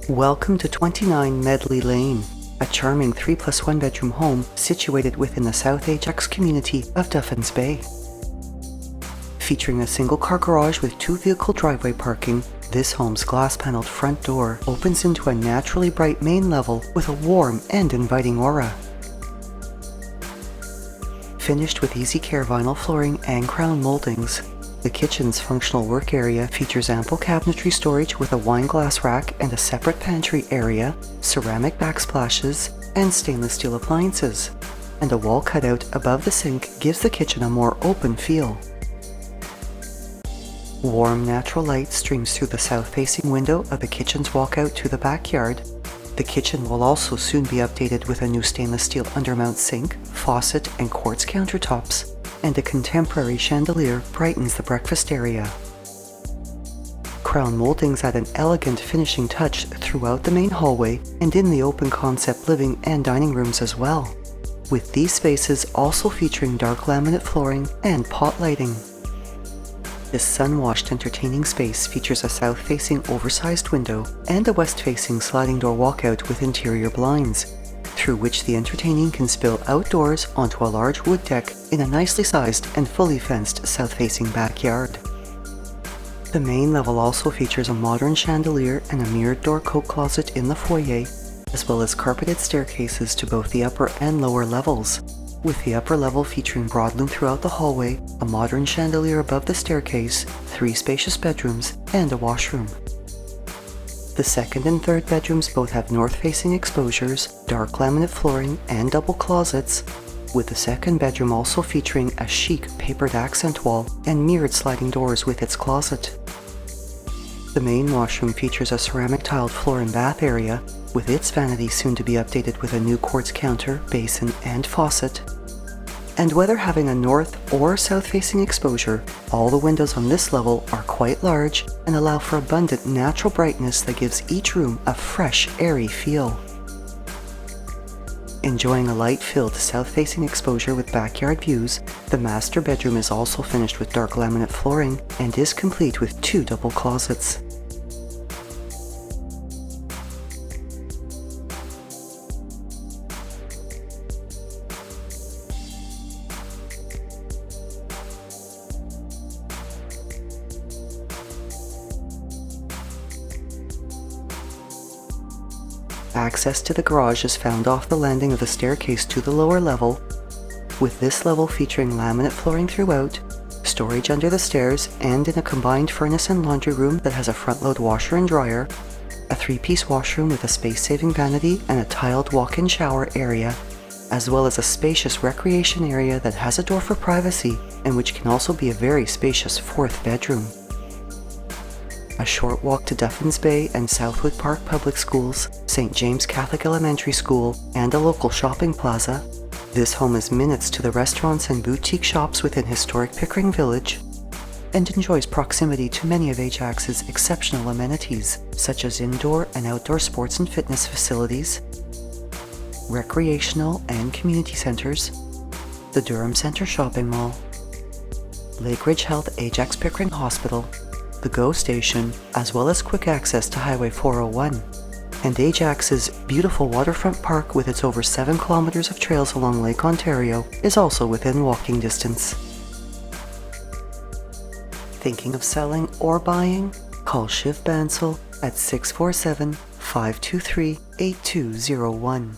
Welcome to 29 Medley Lane, a charming 3+1 bedroom home situated within the South Ajax community of Duffin's Bay. Featuring a single-car garage with 2-vehicle driveway parking, this home's glass-paneled front door opens into a naturally bright main level with a warm and inviting aura. Finished with easy care vinyl flooring and crown moldings, the kitchen's functional work area features ample cabinetry storage with a wine glass rack and a separate pantry area, ceramic backsplashes, and stainless steel appliances. And a wall cutout above the sink gives the kitchen a more open feel. Warm natural light streams through the south-facing window of the kitchen's walkout to the backyard. The kitchen will also soon be updated with a new stainless steel undermount sink, faucet, and quartz countertops, and a contemporary chandelier brightens the breakfast area. Crown moldings add an elegant finishing touch throughout the main hallway and in the open concept living and dining rooms as well, with these spaces also featuring dark laminate flooring and pot lighting. This sun-washed entertaining space features a south-facing oversized window and a west-facing sliding door walkout with interior blinds, through which the entertaining can spill outdoors onto a large wood deck in a nicely sized and fully fenced south-facing backyard. The main level also features a modern chandelier and a mirrored door coat closet in the foyer, as well as carpeted staircases to both the upper and lower levels, with the upper level featuring broadloom throughout the hallway, a modern chandelier above the staircase, 3 spacious bedrooms, and a washroom. The second and third bedrooms both have north-facing exposures, dark laminate flooring, and double closets, with the second bedroom also featuring a chic papered accent wall and mirrored sliding doors with its closet. The main washroom features a ceramic tiled floor and bath area, with its vanity soon to be updated with a new quartz counter, basin, and faucet. And whether having a north or south-facing exposure, all the windows on this level are quite large and allow for abundant natural brightness that gives each room a fresh, airy feel. Enjoying a light-filled south-facing exposure with backyard views, the master bedroom is also finished with dark laminate flooring and is complete with 2 double closets. Access to the garage is found off the landing of the staircase to the lower level, with this level featuring laminate flooring throughout, storage under the stairs, and in a combined furnace and laundry room that has a front-load washer and dryer, a 3-piece washroom with a space-saving vanity and a tiled walk-in shower area, as well as a spacious recreation area that has a door for privacy and which can also be a very spacious 4th bedroom. A short walk to Duffin's Bay and Southwood Park Public Schools, St. James Catholic Elementary School, and a local shopping plaza. This home is minutes to the restaurants and boutique shops within historic Pickering Village, and enjoys proximity to many of Ajax's exceptional amenities, such as indoor and outdoor sports and fitness facilities, recreational and community centers, the Durham Centre Shopping Mall, Lakeridge Health Ajax Pickering Hospital, the GO Station, as well as quick access to Highway 401. And Ajax's beautiful waterfront park with its over 7 kilometers of trails along Lake Ontario is also within walking distance. Thinking of selling or buying? Call Shiv Bansal at 647-523-8201.